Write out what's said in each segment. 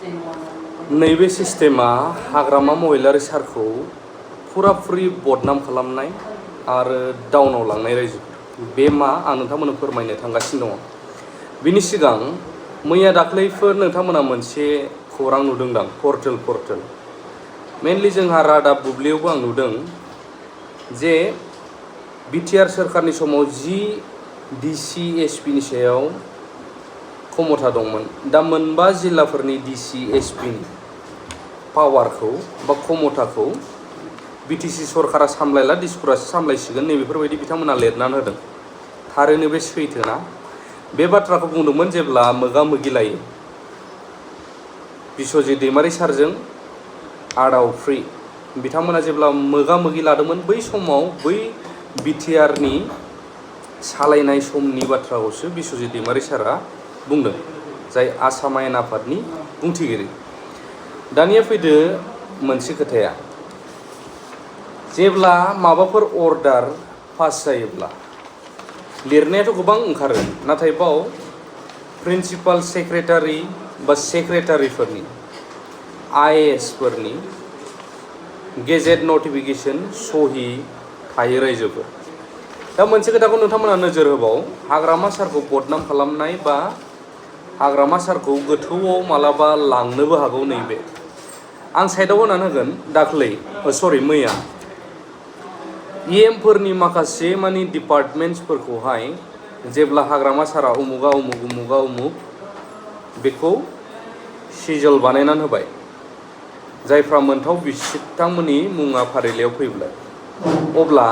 नैबे सिस्टेमा हाग्रामा महिलारि सारखौ फुराफुरि बदनाम खालामनाय आरो डाउनाव लांनाय रायजोफोर बे मा आं नोंथांमोननो फोरमायनो थांगासिनो दङ। बिनि सिगां मैया दाख्लैफोर नोंथांमोना मोनसे खौरां नुदोंदां पर्टेल मेनलि जोंहा रादाब बुब्लियावबो आं नुदों जे बिटिआर सोरखारनि समाव जि डिसि एसपिनि सायाव क्षमता दंमोन, दा मोनबा जिल्लाफोरनि डिसि एसपिनि पावारखौ बा क्षमताखौ बिटिसि सरकारा सामलायला दिसपुरासो सामलायसिगोन नैबेफोरबायदि बिथांमोना लिरनानै होदों। थारैनो बे सैथोना? बे बाथ्राखौ बुंदोंमोन जेब्ला मोगा मोगि लायो बिश्वजित दैमारि सारजों आदाव फ्रि बिथांमोना जेब्ला मोगा मोगि लादोंमोन बै समाव बै बिटिआरनि सालायनाय समनि बाथ्राखौसो बिश्वजित दैमारि सारा बुंदों, जाय आसाम आयेन आफादनि बुंथिगिरि। दानिया फैदो मोनसे खोथाया, जेब्ला माबाफोर अर्डार पास जायोब्ला लिरनायाथ' गोबां ओंखारो, नाथाय बाव प्रिन्सिपाल सेक्रेटारि बा सेक्रेटारिफोरनि आइएएस फोरनि गेजेट नटिफिकेशन सहि थायो रायजोफोर। दा मोनसे खोथाखौ नोंथांमोना नोजोर होबाव, हाग्रामा सारखौ बदनाम खालामनाय बा हाग्रामा सारखौ गोथौआव मालाबा लांनोबो हागौ। नैबे आं साइडआव होनानै होगोन, दाख्लै मैया इएमफोरनि माखासे मानि डिपार्टमेन्ट्सफोरखौहाय जेब्ला हाग्रामा सारा उमुगा उमुग बेखौ सिजल बानायनानै होबाय, जायफ्रा मोनथाव बिथांमोननि मुङा फारिलाइयाव फैबाय, अब्ला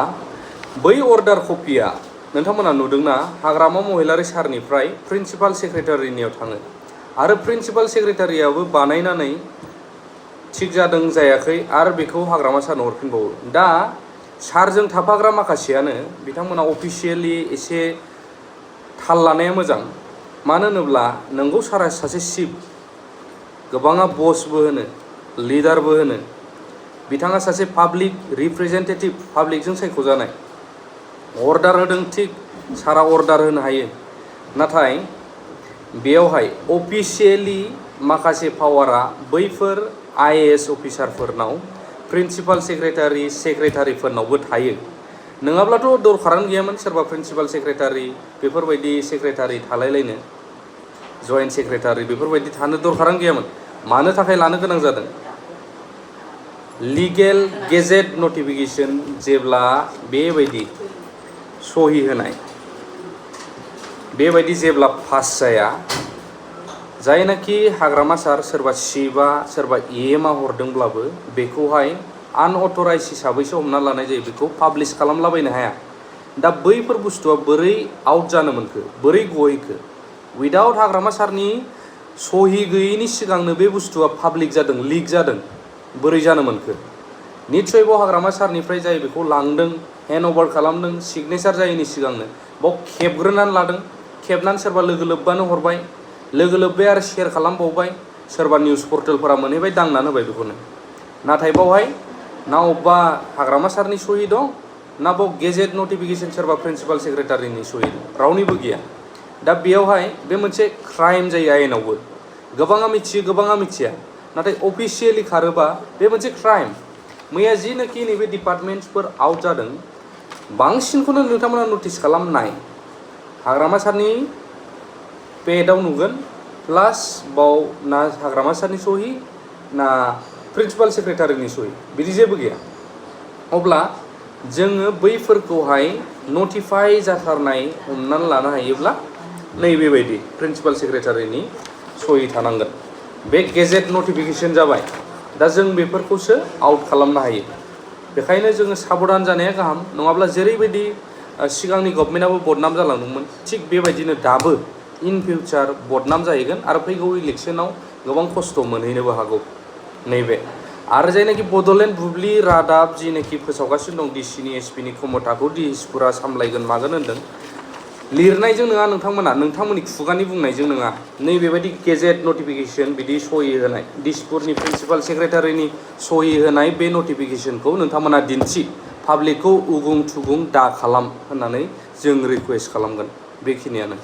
बै अर्डार कपिया नोंथांमोना नुदोंना हाग्रामा महिलारि सारनिफ्राय प्रिन्सिपाल सेक्रेटारिनियाव थाङो आरो प्रिन्सिपाल सेक्रेटारियाबो बानायनानै थिग जादों जायाखै आरो बेखौ हाग्रामा सारनो हरफिनबावो। दा सारजों थाफाग्रा माखासेयानो बिथांमोना अफिसियेलि एसे थाल लानाया मोजां। मानो होनोब्ला नोंगौ सारा सासे चिफ, गोबाङा बसबो होनो लिडारबो होनो, बिथाङा सासे पाब्लिक रिप्रेजेन्टेटिभ, पाब्लिकजों सायख'जानाय, अर्डार होदों थिग सारा अर्डार होनो हायो, नाथाय बेयावहाय अफिसियेलि माखासे पावारा बैफोर आइएएस अफिसारफोरनाव प्रिन्सिपाल सेक्रेटारिफोरनावबो थायो। नङाब्लाथ' दरखारानो गैयामोन सोरबा प्रिन्सिपाल सेक्रेटारि बेफोरबायदि सेक्रेटारि थालायलायनो, जइन्ट सेक्रेटारि बेफोरबायदि थानो दरखारानो गैयामोन। मानो थाखाय लानो गोनां जादों? लिगेल गेजेट नटिफिकेशन जेब्ला बेबायदि सहि होनाय बेबायदि जेब्ला पास जाया, जायनाखि हाग्रामा सार सोरबा चिफआ सोरबा इएमआ हरदोंब्लाबो बेखौहाय आनअथराइज हिसाबैसो हमना लानाय जायो, बेखौ पाब्लिश खालामलाबायनो हाया। दा बैफोर बुस्थुआ बोरै आउट जानो मोनखो, बोरै गहैखो? उइदाउट हाग्रामा सारनि सहि गैयैनि सिगांनो बे बुस्थुआ पाब्लिक जादों, लिक जादों, बोरै जानो मोनखो? निस्सय बाव हाग्रामा सारनिफ्राय जाय बेखौ लांदों, हेन्ड अभार खालामदों, सिगनेचार जायैनि सिगांनो बाव खेबग्रोनानै लादों, खेबनानै सोरबा लोगो लोब्बानो हरबाय, लोगो लोब्बाय आरो शेयार खालामबावबाय, सोरबा निउस पर्टेलफोरा मोनहैबाय दांनानै होबाय बेखौनो। नाथाय बावहाय ना अबेबा हाग्रामा सारनि सहि दं, ना बाव गेजेट नटिफिकेशन सोरबा प्रिन्सिपाल सेक्रेटारिनि सहि दं, रावनिबो गैया। दा बेयावहाय बे मोनसे क्राइम जायो आयेनावबो। गोबाङा मिथियो, गोबाङा मिथिया, नाथाय अफिसियेलि खारोबा बे मोनसे क्राइम। मैया जिनाखि नैबे डिपार्टमेन्ट्सफोर आउट जादों, बांसिनखौनो नोंथांमोना नटिस खालामनाय हाग्रामा सारनि पेडआव नुगोन, प्लास बाव ना हाग्रामा सारनि सहि ना प्रिन्सिपाल सेक्रेटारिनि सहि, बिदि जेबो गैया। अब्ला जोङो बैफोरखौहाय नटिफाइ जाथारनाय हमनानै लानो हायोब्ला नैबेबायदि प्रिन्सिपाल सेक्रेटारिनि सहि थानांगोन। बे गेजेट नटिफिकेशन जाबाय, दा जों बेफोरखौसो आउट खालामनो हायो। बेखायनो जोङो साबधान जानाया गाहाम, नङाब्ला जेरैबायदि सिगांनि गभर्नमेन्टआबो बदनाम जालांदोंमोन थिग बेबायदिनो दाबो इन फिउचार बदनाम जाहैगोन आरो फैगौ इलेक्सनाव गोबां खस्थ' मोनहैनोबो हागौ। नैबे आरो जायनाखि बड'लेण्ड बुब्लि रादाब जिनाखि फोसावगासिनो दं डिसिनि एसपिनि क्षमताखौ दिसपुरा सामलायगोन मागोन होनदों, लिरनायजों नङा नोंथांमोना, नोंथांमोननि खुगानि बुंनायजों नङा, नैबेबायदि गेजेट नटिफिकेशन बिदि सहि होनाय, दिसपुरनि प्रिन्सिपाल सेक्रेटारिनि सहि होनाय बे नटिफिकेशनखौ नोंथांमोना दिन्थि, पाब्लिकखौ उगुं थुगुं दा खालाम होननानै जों रिकुवेस्ट खालामगोन। बेखिनियानो।